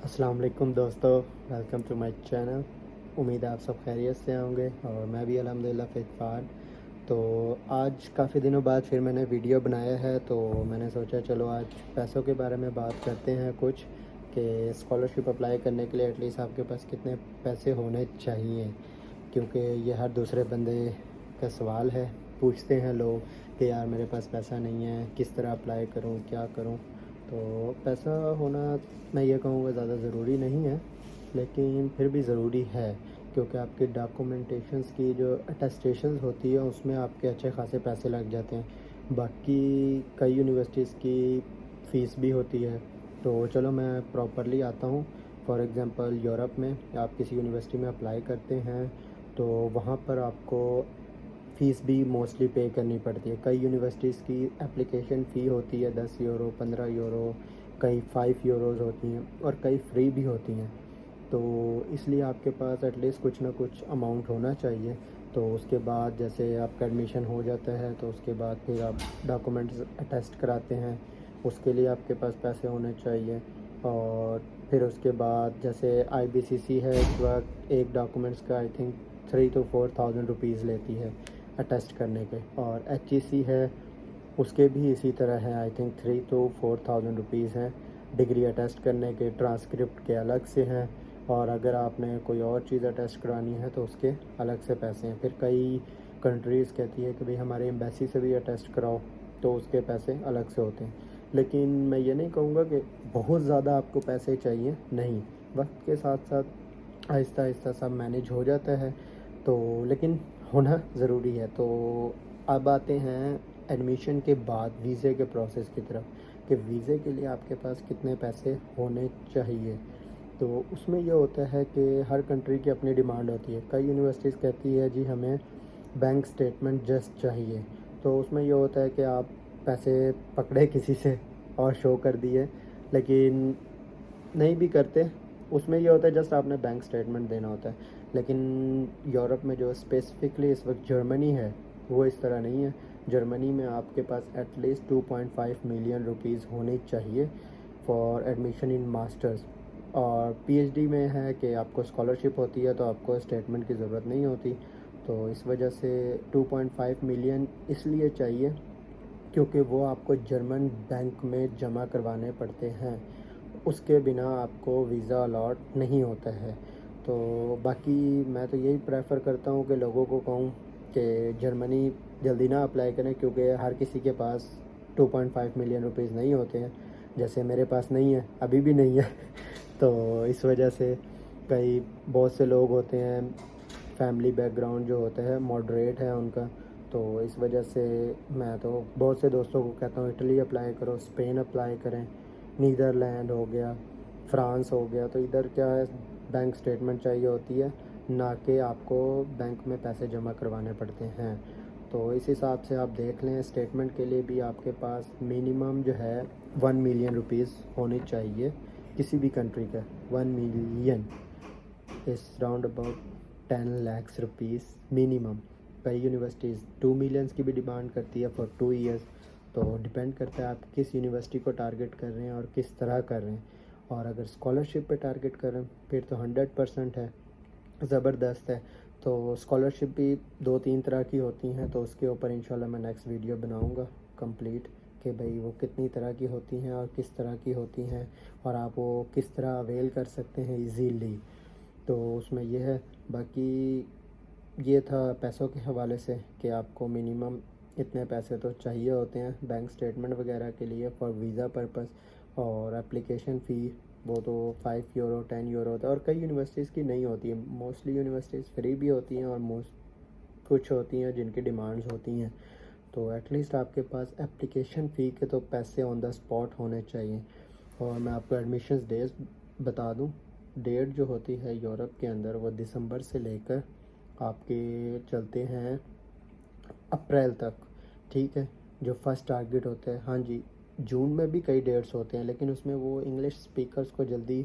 السلام علیکم دوستو، ویلکم ٹو مائی چینل۔ امید ہے آپ سب خیریت سے ہوں گے اور میں بھی الحمدللہ فٹ فاٹ۔ تو آج کافی دنوں بعد پھر میں نے ویڈیو بنایا ہے، تو میں نے سوچا چلو آج پیسوں کے بارے میں بات کرتے ہیں کچھ، کہ اسکالرشپ اپلائی کرنے کے لیے ایٹ لیسٹ آپ کے پاس کتنے پیسے ہونے چاہیے، کیونکہ یہ ہر دوسرے بندے کا سوال ہے۔ پوچھتے ہیں لوگ کہ یار میرے پاس پیسہ نہیں ہے، کس طرح اپلائی کروں، کیا کروں۔ تو پیسہ ہونا میں یہ کہوں گا زیادہ ضروری نہیں ہے، لیکن پھر بھی ضروری ہے، کیونکہ آپ کی ڈاکومنٹیشنز کی جو اٹیسٹیشنز ہوتی ہے اس میں آپ کے اچھے خاصے پیسے لگ جاتے ہیں۔ باقی کئی یونیورسٹیز کی فیس بھی ہوتی ہے، تو چلو میں پراپرلی آتا ہوں۔ فار ایگزامپل یورپ میں آپ کسی یونیورسٹی میں اپلائی کرتے ہیں تو وہاں پر آپ کو فیس بھی موسٹلی پے کرنی پڑتی ہے۔ کئی یونیورسٹیز کی اپلیکیشن فی ہوتی ہے 10 یورو، 15 یورو، کئی 5 یوروز ہوتی ہیں اور کئی فری بھی ہوتی ہیں۔ تو اس لیے آپ کے پاس ایٹ لیسٹ کچھ نہ کچھ اماؤنٹ ہونا چاہیے۔ تو اس کے بعد جیسے آپ کا ایڈمیشن ہو جاتا ہے تو اس کے بعد پھر آپ ڈاکومنٹس اٹیسٹ کراتے ہیں، اس کے لیے آپ کے پاس پیسے ہونے چاہیے۔ اور پھر اس کے بعد جیسے آئی بی سی سی ہے، اس وقت ایک ڈاکومنٹس کا آئی تھنک 3 to 4,000 روپیز لیتی ہے اٹیسٹ کرنے کے۔ اور ایچ ای سی ہے، اس کے بھی اسی طرح ہے، آئی تھنک 3 to 4,000 روپیز ہیں ڈگری اٹیسٹ کرنے کے۔ ٹرانسکرپٹ کے الگ سے ہیں، اور اگر آپ نے کوئی اور چیز اٹیسٹ کرانی ہے تو اس کے الگ سے پیسے ہیں۔ پھر کئی کنٹریز کہتی ہے کہ بھئی ہمارے ایمبیسی سے بھی اٹیسٹ کراؤ، تو اس کے پیسے الگ سے ہوتے ہیں۔ لیکن میں یہ نہیں کہوں گا کہ بہت زیادہ آپ کو پیسے چاہیے، نہیں، وقت کے ساتھ ساتھ آہستہ آہستہ سب مینیج ہو جاتا ہے، تو لیکن ہونا ضروری ہے۔ تو اب آتے ہیں ایڈمیشن کے بعد ویزے کے پروسیس کی طرف، کہ ویزے کے لیے آپ کے پاس کتنے پیسے ہونے چاہیے۔ تو اس میں یہ ہوتا ہے کہ ہر کنٹری کی اپنی ڈیمانڈ ہوتی ہے۔ کئی یونیورسٹیز کہتی ہے جی ہمیں بینک سٹیٹمنٹ جسٹ چاہیے، تو اس میں یہ ہوتا ہے کہ آپ پیسے پکڑے کسی سے اور شو کر دیے، لیکن نہیں بھی کرتے۔ اس میں یہ ہوتا ہے جسٹ آپ نے بینک سٹیٹمنٹ دینا ہوتا ہے۔ لیکن یورپ میں جو اسپیسیفکلی اس وقت جرمنی ہے وہ اس طرح نہیں ہے۔ جرمنی میں آپ کے پاس ایٹ لیسٹ 2.5 ملین روپیز ہونی چاہیے فار ایڈمیشن ان ماسٹرز۔ اور پی ایچ ڈی میں ہے کہ آپ کو اسکالرشپ ہوتی ہے تو آپ کو اسٹیٹمنٹ کی ضرورت نہیں ہوتی۔ تو اس وجہ سے 2.5 ملین اس لیے چاہیے کیونکہ وہ آپ کو جرمن بینک میں جمع کروانے پڑتے ہیں، اس کے بنا آپ کو ویزا الاٹ نہیں ہوتا ہے۔ تو باقی میں تو یہی پریفر کرتا ہوں کہ لوگوں کو کہوں کہ جرمنی جلدی نہ اپلائی کریں، کیونکہ ہر کسی کے پاس 2.5 ملین روپیز نہیں ہوتے ہیں، جیسے میرے پاس نہیں ہے، ابھی بھی نہیں ہے۔ تو اس وجہ سے بہت سے لوگ ہوتے ہیں، فیملی بیک گراؤنڈ جو ہوتا ہے ماڈریٹ ہے ان کا، تو اس وجہ سے میں تو بہت سے دوستوں کو کہتا ہوں اٹلی اپلائی کرو، اسپین اپلائی کریں، نیدرلینڈ ہو گیا، فرانس ہو گیا۔ تو ادھر کیا ہے، بینک سٹیٹمنٹ چاہیے ہوتی ہے، نہ کہ آپ کو بینک میں پیسے جمع کروانے پڑتے ہیں۔ تو اس حساب سے آپ دیکھ لیں، اسٹیٹمنٹ کے لیے بھی آپ کے پاس منیمم جو ہے 1 ملین روپیز ہونی چاہیے کسی بھی کنٹری کا۔ 1 million is round about 10 lakhs rupees minimum. کئی یونیورسٹیز 2 ملینس کی بھی ڈیمانڈ کرتی ہے فار 2 ایئرس۔ تو ڈپینڈ کرتا ہے آپ کس یونیورسٹی کو ٹارگٹ کر رہے ہیں اور کس طرح کر رہے ہیں۔ اور اگر اسکالرشپ پہ ٹارگٹ کر رہے ہیں پھر تو 100% ہے، زبردست ہے۔ تو اسکالرشپ بھی 2-3 طرح کی ہوتی ہیں، تو اس کے اوپر انشاءاللہ میں نیکسٹ ویڈیو بناؤں گا کمپلیٹ، کہ بھئی وہ کتنی طرح کی ہوتی ہیں اور کس طرح کی ہوتی ہیں، اور آپ وہ کس طرح اویل کر سکتے ہیں ایزیلی۔ تو اس میں یہ ہے۔ باقی یہ تھا پیسوں کے حوالے سے کہ آپ کو منیمم اتنے پیسے تو چاہیے ہوتے ہیں بینک سٹیٹمنٹ وغیرہ کے لیے فار ویزا پرپس۔ اور اپلیکیشن فی وہ تو 5 یورو 10 یورو ہوتا ہے، اور کئی یونیورسٹیز کی نہیں ہوتی ہے، موسٹلی یونیورسٹیز فری بھی ہوتی ہیں اور کچھ ہوتی ہیں جن کی ڈیمانڈز ہوتی ہیں۔ تو ایٹ لیسٹ آپ کے پاس اپلیکیشن فی کے تو پیسے آن دا اسپاٹ ہونے چاہیے۔ اور میں آپ کو ایڈمیشنز ڈیز بتا دوں، ڈیٹ جو ہوتی ہے یورپ کے اندر وہ دسمبر سے لے کر آپ کے چلتے ہیں اپریل تک، ٹھیک ہے، جو فرسٹ ٹارگٹ ہوتا ہے۔ ہاں جی، جون میں بھی کئی ڈیٹس ہوتے ہیں، لیکن اس میں وہ انگلش اسپیکرز کو جلدی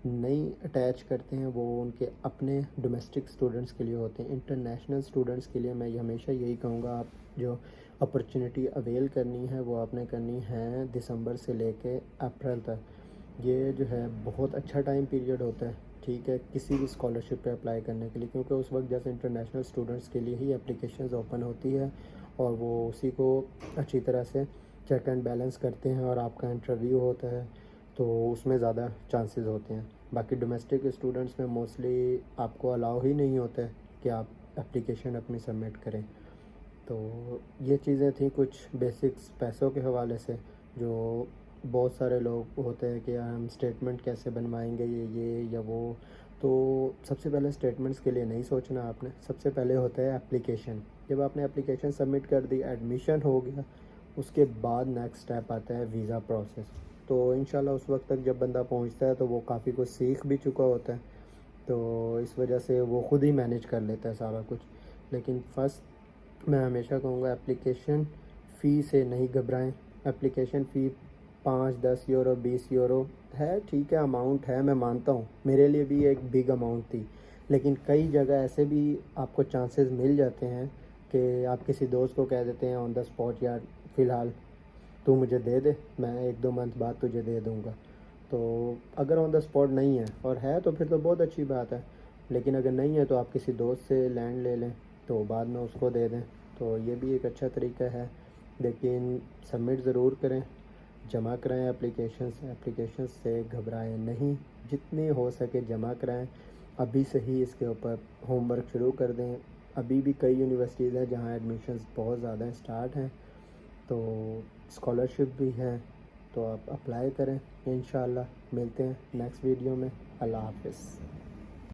نہیں اٹیچ کرتے ہیں، وہ ان کے اپنے ڈومیسٹک اسٹوڈنٹس کے لیے ہوتے ہیں۔ انٹرنیشنل اسٹوڈنٹس کے لیے میں ہمیشہ یہی کہوں گا، آپ جو اپرچونٹی اویل کرنی ہے وہ آپ نے کرنی ہے دسمبر سے لے کے اپریل تک۔ یہ جو ہے بہت اچھا ٹائم پیریڈ ہوتا ہے، ٹھیک ہے، کسی بھی اسکالرشپ پہ اپلائی کرنے کے لیے، کیونکہ اس وقت جیسے انٹرنیشنل اسٹوڈنٹس کے لیے ہی اپلیکیشنز اوپن ہوتی ہے اور وہ اسی کو اچھی طرح سے چیک اینڈ بیلنس کرتے ہیں اور آپ کا انٹرویو ہوتا ہے، تو اس میں زیادہ چانسز ہوتے ہیں۔ باقی ڈومیسٹک اسٹوڈنٹس میں موسٹلی آپ کو الاؤ ہی نہیں ہوتا ہے کہ آپ اپلیکیشن اپنی سبمٹ کریں۔ تو یہ چیزیں تھیں کچھ بیسکس پیسوں کے حوالے سے، جو بہت سارے لوگ ہوتے ہیں کہ ہم اسٹیٹمنٹ کیسے بنوائیں گے، یہ یا وہ۔ تو سب سے پہلے اسٹیٹمنٹس کے لیے نہیں سوچنا آپ نے، سب سے پہلے ہوتا ہے اپلیکیشن۔ جب آپ نے اپلیکیشن سبمٹ کر دی، ایڈمیشن ہو گیا، اس کے بعد نیکسٹ اسٹیپ آتا ہے ویزا پروسیس۔ تو انشاءاللہ اس وقت تک جب بندہ پہنچتا ہے تو وہ کافی کچھ سیکھ بھی چکا ہوتا ہے، تو اس وجہ سے وہ خود ہی مینیج کر لیتا ہے سارا کچھ۔ لیکن فرسٹ میں ہمیشہ کہوں گا اپلیکیشن فی سے نہیں گھبرائیں۔ اپلیکیشن فی 5-10 یورو 20 یورو ہے، ٹھیک ہے، اماؤنٹ ہے، میں مانتا ہوں، میرے لیے بھی ایک بگ اماؤنٹ تھی، لیکن کئی جگہ ایسے بھی آپ کو چانسز مل جاتے ہیں کہ آپ کسی دوست کو کہہ دیتے ہیں آن دا اسپاٹ، یار فی الحال تو مجھے دے دے، میں 1-2 منتھ بعد تجھے دے دوں گا۔ تو اگر آن دا اسپاٹ نہیں ہے اور ہے تو پھر تو بہت اچھی بات ہے، لیکن اگر نہیں ہے تو آپ کسی دوست سے لینڈ لے لیں تو بعد میں اس کو دے دیں، تو یہ بھی ایک اچھا طریقہ ہے۔ لیکن سبمٹ ضرور کریں، جمع کرائیں اپلیکیشنز سے گھبرائیں نہیں، جتنی ہو سکے جمع کرائیں۔ ابھی سے ہی اس کے اوپر ہوم ورک شروع کر دیں، ابھی بھی کئی یونیورسٹیز ہیں جہاں ایڈمیشنز بہت زیادہ اسٹارٹ ہیں، تو اسکالرشپ بھی ہے، تو آپ اپلائی کریں۔ انشاءاللہ ملتے ہیں نیکسٹ ویڈیو میں۔ اللہ حافظ۔